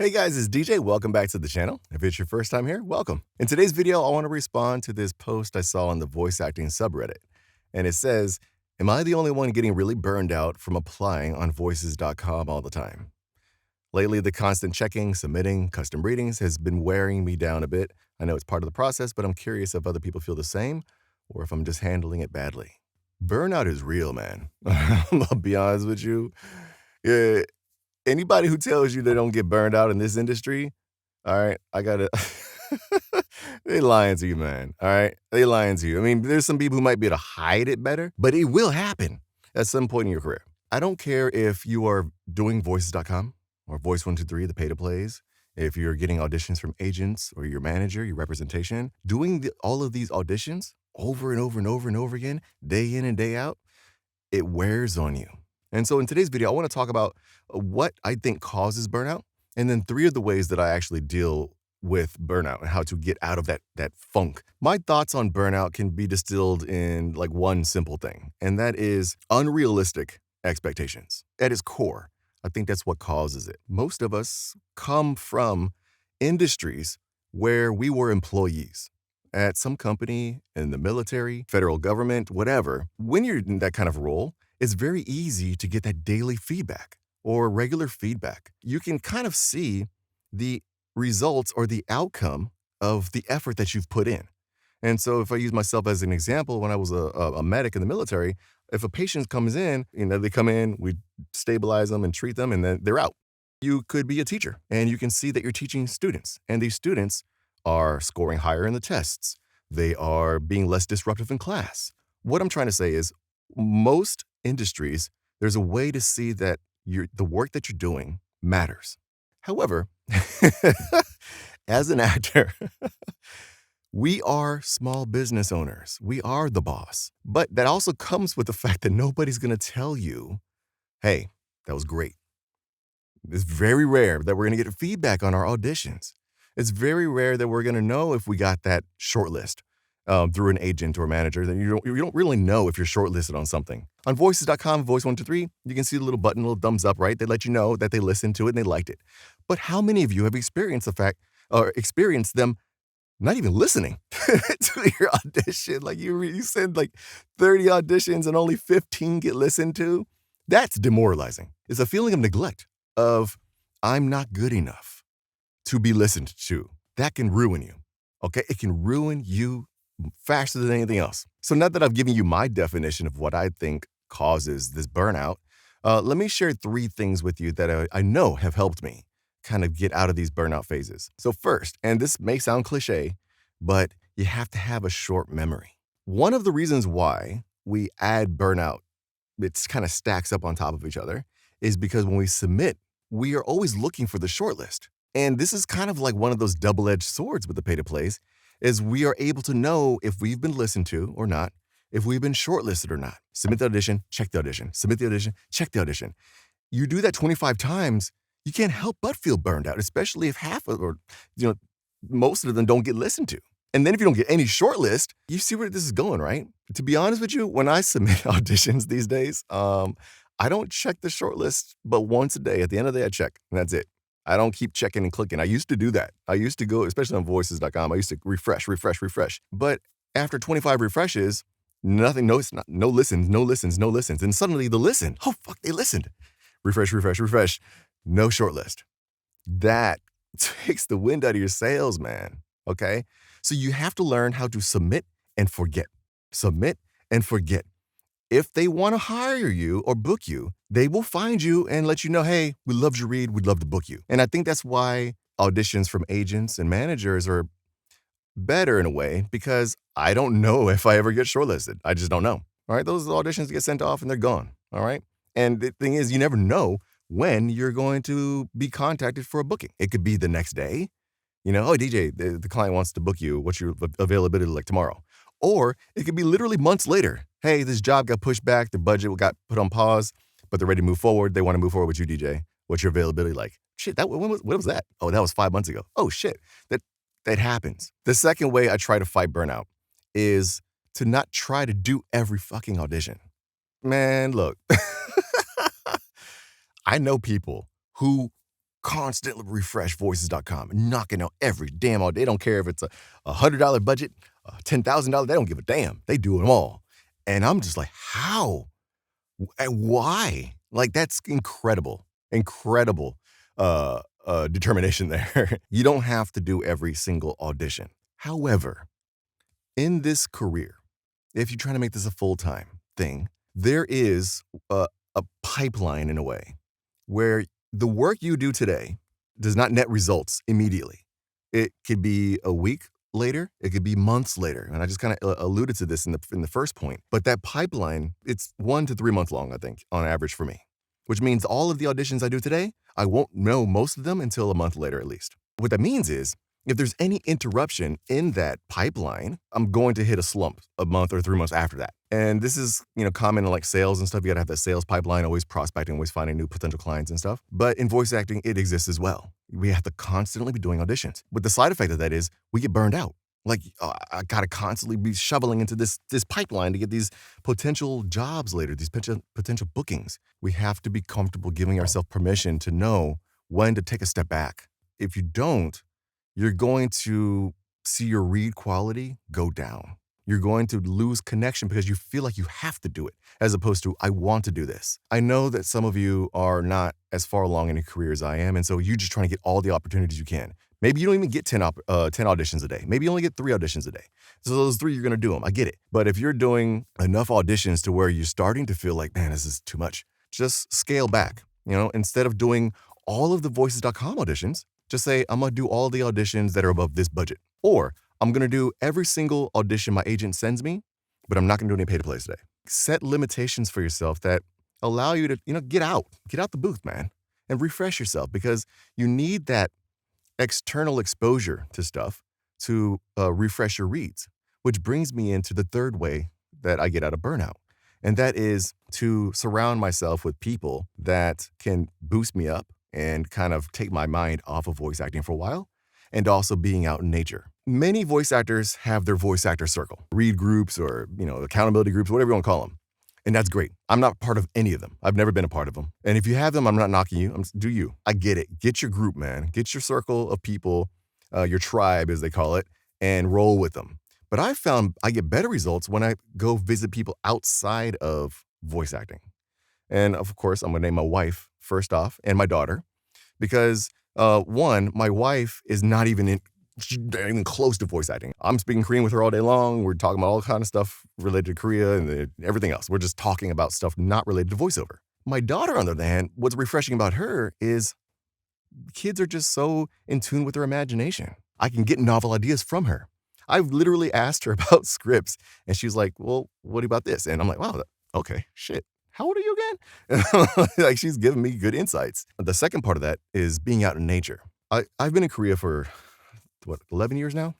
Hey guys, it's DJ. Welcome back to the channel. If it's your first time here, welcome. In today's video, I want to respond to this post I saw on the voice acting subreddit. And it says, am I the only one getting really burned out from applying on voices.com all the time? Lately, the constant checking, submitting, custom readings has been wearing me down a bit. I know it's part of the process, but I'm curious if other people feel the same or if I'm just handling it badly. Burnout is real, man. I'll be honest with you. Yeah, anybody who tells you they don't get burned out in this industry, all right, I gotta they lying to you, man, all right? They lying to you. I mean, there's some people who might be able to hide it better, but it will happen at some point in your career. I don't care if you are doing voices.com or voice123, the pay-to-plays, if you're getting auditions from agents or your manager, your representation, doing all of these auditions over and over and over and over again, day in and day out, it wears on you. And so in today's video, I want to talk about what I think causes burnout, and then 3 of the ways that I actually deal with burnout and how to get out of that funk. My thoughts on burnout can be distilled in like one simple thing, and that is unrealistic expectations. At its core, I think that's what causes it. Most of us come from industries where we were employees at some company, in the military, federal government, whatever. When you're in that kind of role, it's very easy to get that daily feedback or regular feedback. You can kind of see the results or the outcome of the effort that you've put in. And so if I use myself as an example, when I was a medic in the military, if a patient comes in, they come in, we stabilize them and treat them, and then they're out. You could be a teacher, and you can see that you're teaching students, and these students are scoring higher in the tests. They are being less disruptive in class. What I'm trying to say is most industries, there's a way to see that the work that you're doing matters. However, as an actor, we are small business owners. We are the boss. But that also comes with the fact that nobody's going to tell you, hey, that was great. It's very rare that we're going to get feedback on our auditions. It's very rare that we're going to know if we got that shortlist through an agent or manager. Then you don't really know if you're shortlisted on something. On voices.com, voice123, you can see the little button, little thumbs up, right? They let you know that they listened to it and they liked it. But how many of you have experienced the fact or experienced them not even listening to your audition? Like you send like 30 auditions and only 15 get listened to? That's demoralizing. It's a feeling of neglect of I'm not good enough to be listened to. That can ruin you, okay? It can ruin you faster than anything else. So now that I've given you my definition of what I think causes this burnout, let me share 3 things with you that I know have helped me kind of get out of these burnout phases. So first, and this may sound cliche, but you have to have a short memory. One of the reasons why we add burnout, it kind of stacks up on top of each other, is because when we submit, we are always looking for the shortlist. And this is kind of like one of those double-edged swords with the pay-to-plays, is we are able to know if we've been listened to or not, if we've been shortlisted or not. Submit the audition, check the audition. Submit the audition, check the audition. You do that 25 times, you can't help but feel burned out, especially if half of, or most of them don't get listened to. And then if you don't get any shortlist, you see where this is going, right? To be honest with you, when I submit auditions these days, I don't check the shortlist but once a day. At the end of the day, I check, and that's it. I don't keep checking and clicking. I used to do that. I used to go, especially on voices.com, I used to refresh. But after 25 refreshes, nothing, no listens. And suddenly the listen, oh, fuck, they listened. Refresh. No shortlist. That takes the wind out of your sails, man. Okay? So you have to learn how to submit and forget. Submit and forget. If they want to hire you or book you, they will find you and let you know, hey, we loved your read, we'd love to book you. And I think that's why auditions from agents and managers are better in a way, because I don't know if I ever get shortlisted. I just don't know. All right, those auditions get sent off and they're gone. All right. And the thing is, you never know when you're going to be contacted for a booking. It could be the next day. Oh, DJ, the client wants to book you. What's your availability like tomorrow? Or it could be literally months later. Hey, this job got pushed back. The budget got put on pause, but they're ready to move forward. They want to move forward with you, DJ. What's your availability like? Shit, what was that? Oh, that was 5 months ago. Oh, shit. That happens. The second way I try to fight burnout is to not try to do every fucking audition. Man, look, I know people who constantly refresh voices.com, knocking out every damn audition. They don't care if it's a $100 budget, $10,000. They don't give a damn. They do them all. And I'm just like, how? And why? Like, that's incredible. Incredible determination there. You don't have to do every single audition. However, in this career, if you're trying to make this a full-time thing, there is a pipeline in a way where the work you do today does not net results immediately. It could be a week later, it could be months later. And I just kind of alluded to this in the first point. But that pipeline, it's 1 to 3 months long, I think, on average for me, which means all of the auditions I do today, I won't know most of them until a month later at least. What that means is, if there's any interruption in that pipeline, I'm going to hit a slump a month or 3 months after that. And this is, common in like sales and stuff. You gotta have that sales pipeline, always prospecting, always finding new potential clients and stuff. But in voice acting, it exists as well. We have to constantly be doing auditions. But the side effect of that is we get burned out. Like, I gotta constantly be shoveling into this pipeline to get these potential jobs later, these potential bookings. We have to be comfortable giving ourselves permission to know when to take a step back. If you don't, you're going to see your read quality go down. You're going to lose connection because you feel like you have to do it, as opposed to, I want to do this. I know that some of you are not as far along in your career as I am, and so you're just trying to get all the opportunities you can. Maybe you don't even get 10 auditions a day. Maybe you only get 3 auditions a day. So those 3, you're going to do them. I get it. But if you're doing enough auditions to where you're starting to feel like, man, this is too much, just scale back. Instead of doing all of the voices.com auditions, just say, I'm going to do all the auditions that are above this budget. Or I'm going to do every single audition my agent sends me, but I'm not going to do any pay-to-play today. Set limitations for yourself that allow you to, get out the booth, man, and refresh yourself, because you need that external exposure to stuff to refresh your reads, which brings me into the third way that I get out of burnout. And that is to surround myself with people that can boost me up and kind of take my mind off of voice acting for a while, and also being out in nature. Many voice actors have their voice actor circle, read groups or, accountability groups, whatever you want to call them. And that's great. I'm not part of any of them. I've never been a part of them. And if you have them, I'm not knocking you. Do you. I get it. Get your group, man. Get your circle of people, your tribe, as they call it, and roll with them. But I found I get better results when I go visit people outside of voice acting. And of course, I'm going to name my wife first off, and my daughter, because one, my wife is not even close to voice acting. I'm speaking Korean with her all day long. We're talking about all kind of stuff related to Korea and everything else. We're just talking about stuff not related to voiceover. My daughter, on the other hand, what's refreshing about her is kids are just so in tune with their imagination. I can get novel ideas from her. I've literally asked her about scripts, and she's like, well, what about this? And I'm like, wow, okay, shit. How old are you again? Like, she's giving me good insights. The second part of that is being out in nature. I've been in Korea for, 11 years now?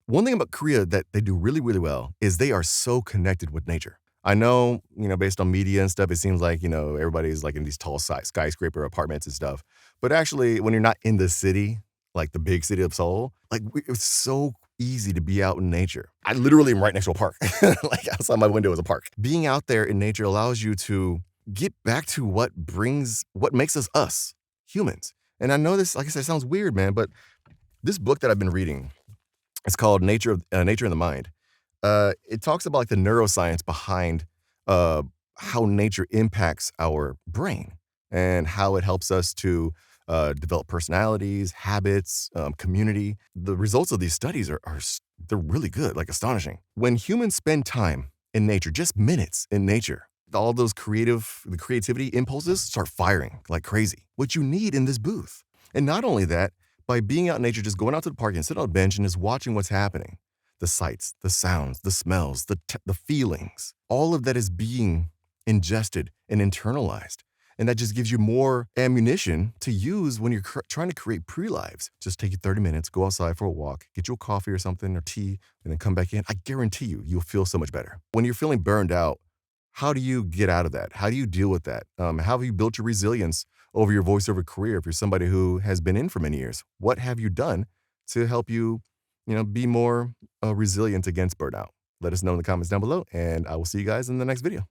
One thing about Korea that they do really, really well is they are so connected with nature. I know, based on media and stuff, it seems like, everybody's like in these tall skyscraper apartments and stuff. But actually, when you're not in the city, like the big city of Seoul, it's so easy to be out in nature. I literally am right next to a park. Like, outside my window is a park. Being out there in nature allows you to get back to what makes us humans. And I know this, like I said, sounds weird, man, but this book that I've been reading, it's called Nature in the Mind. It talks about like the neuroscience behind how nature impacts our brain and how it helps us to develop personalities, habits, community. The results of these studies they're really good, like astonishing. When humans spend time in nature, just minutes in nature, all those the creativity impulses start firing like crazy, which you need in this booth. And not only that, by being out in nature, just going out to the park and sitting on a bench and just watching what's happening, the sights, the sounds, the smells, the feelings, all of that is being ingested and internalized. And that just gives you more ammunition to use when you're trying to create pre-lives. Just take you 30 minutes, go outside for a walk, get you a coffee or something or tea, and then come back in. I guarantee you'll feel so much better. When you're feeling burned out, how do you get out of that? How do you deal with that? How have you built your resilience over your voiceover career? If you're somebody who has been in for many years, what have you done to help you, be more resilient against burnout? Let us know in the comments down below, and I will see you guys in the next video.